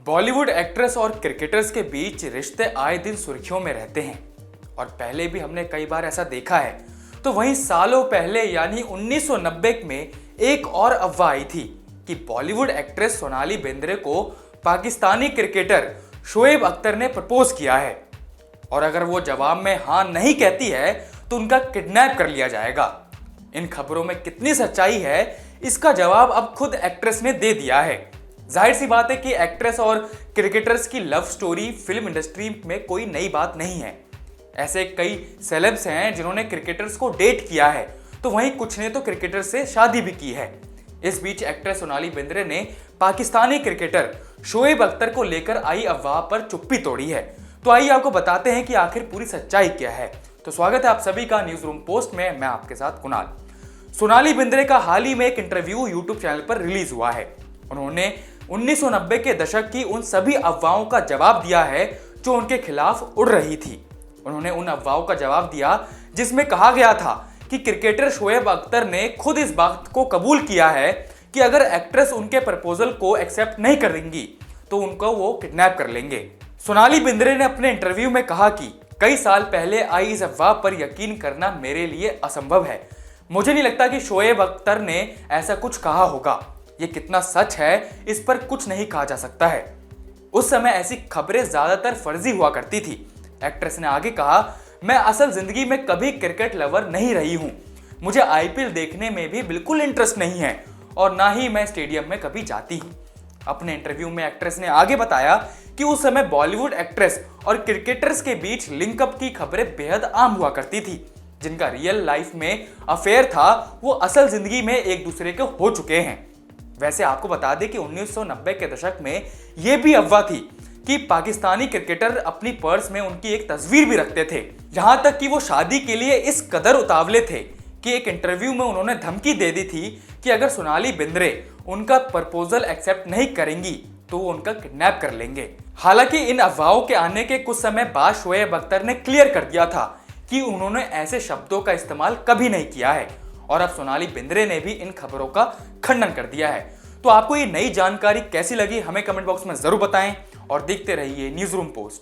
Bollywood actress और cricketers के बीच रिश्ते आए दिन सुर्खियों में रहते हैं और पहले भी हमने कई बार ऐसा देखा है। तो वहीं सालों पहले यानी 1990 में एक और अफवाह आई थी कि बॉलीवुड एक्ट्रेस सोनाली बेंद्रे को पाकिस्तानी क्रिकेटर शोएब अख्तर ने प्रपोज किया है और अगर वो जवाब में हाँ नहीं कहती है तो उनका किडनैप कर लिया जाएगा। इन खबरों में कितनी सच्चाई है इसका जवाब अब खुद एक्ट्रेस ने दे दिया है। जाहिर सी बात है कि एक्ट्रेस और क्रिकेटर्स की लव स्टोरी फिल्म इंडस्ट्री में कोई नई बात नहीं है। ऐसे कई सेलेब्स हैं जिन्होंने क्रिकेटर्स को डेट किया है, तो वहीं कुछ ने तो क्रिकेटर से शादी भी की है। इस बीच एक्ट्रेस सोनाली बेंद्रे ने पाकिस्तानी क्रिकेटर शोएब अख्तर को लेकर आई अफवाह पर चुप्पी तोड़ी है। तो आइए आपको बताते हैं कि आखिर पूरी सच्चाई क्या है। तो स्वागत है आप सभी का न्यूज रूम पोस्ट में, मैं आपके साथ कुणाल। सोनाली बेंद्रे का हाल ही में एक इंटरव्यू यूट्यूब चैनल पर रिलीज हुआ है। उन्होंने 1990 के दशक की उन सभी अफवाहों का जवाब दिया है जो उनके खिलाफ उड़ रही थी। उन्होंने उन अफवाहों का जवाब दिया जिसमें कहा गया था कि क्रिकेटर शोएब अख्तर ने खुद इस बात को कबूल किया है कि अगर एक्ट्रेस उनके प्रपोजल को एक्सेप्ट नहीं करेंगी तो उनको वो किडनैप कर लेंगे। सोनाली बेंद्रे ने अपने इंटरव्यू में कहा कि कई साल पहले आई इस अफवाह पर यकीन करना मेरे लिए असंभव है। मुझे नहीं लगता कि शोएब अख्तर ने ऐसा कुछ कहा होगा। ये कितना सच है इस पर कुछ नहीं कहा जा सकता है। उस समय ऐसी खबरें ज्यादातर फर्जी हुआ करती थी। एक्ट्रेस ने आगे कहा, मैं असल जिंदगी में कभी क्रिकेट लवर नहीं रही हूं। मुझे आईपीएल देखने में भी बिल्कुल इंटरेस्ट नहीं है और ना ही मैं स्टेडियम में कभी जाती हूं। अपने इंटरव्यू में एक्ट्रेस ने आगे बताया कि उस समय बॉलीवुड एक्ट्रेस और क्रिकेटर्स के बीच लिंकअप की खबरें बेहद आम हुआ करती थी। जिनका रियल लाइफ में अफेयर था वो असल जिंदगी में एक दूसरे के हो चुके हैं। वैसे आपको बता दें कि 1990 के दशक में यह भी अफवाह थी कि पाकिस्तानी क्रिकेटर अपनी पर्स में उनकी एक तस्वीर भी रखते थे। यहां तक कि वो शादी के लिए इस कदर उतावले थे कि एक इंटरव्यू में उन्होंने धमकी दे दी थी कि अगर सोनाली बेंद्रे उनका प्रपोजल एक्सेप्ट नहीं करेंगी तो वो उनका किडनैप कर लेंगे। हालांकि इन अफवाहों के आने के कुछ समय बाद शोएब अख्तर ने क्लियर कर दिया था कि उन्होंने ऐसे शब्दों का इस्तेमाल कभी नहीं किया है और अब सोनाली बेंद्रे ने भी इन खबरों का खंडन कर दिया है। तो आपको ये नई जानकारी कैसी लगी हमें कमेंट बॉक्स में जरूर बताएं और देखते रहिए न्यूज़ रूम पोस्ट।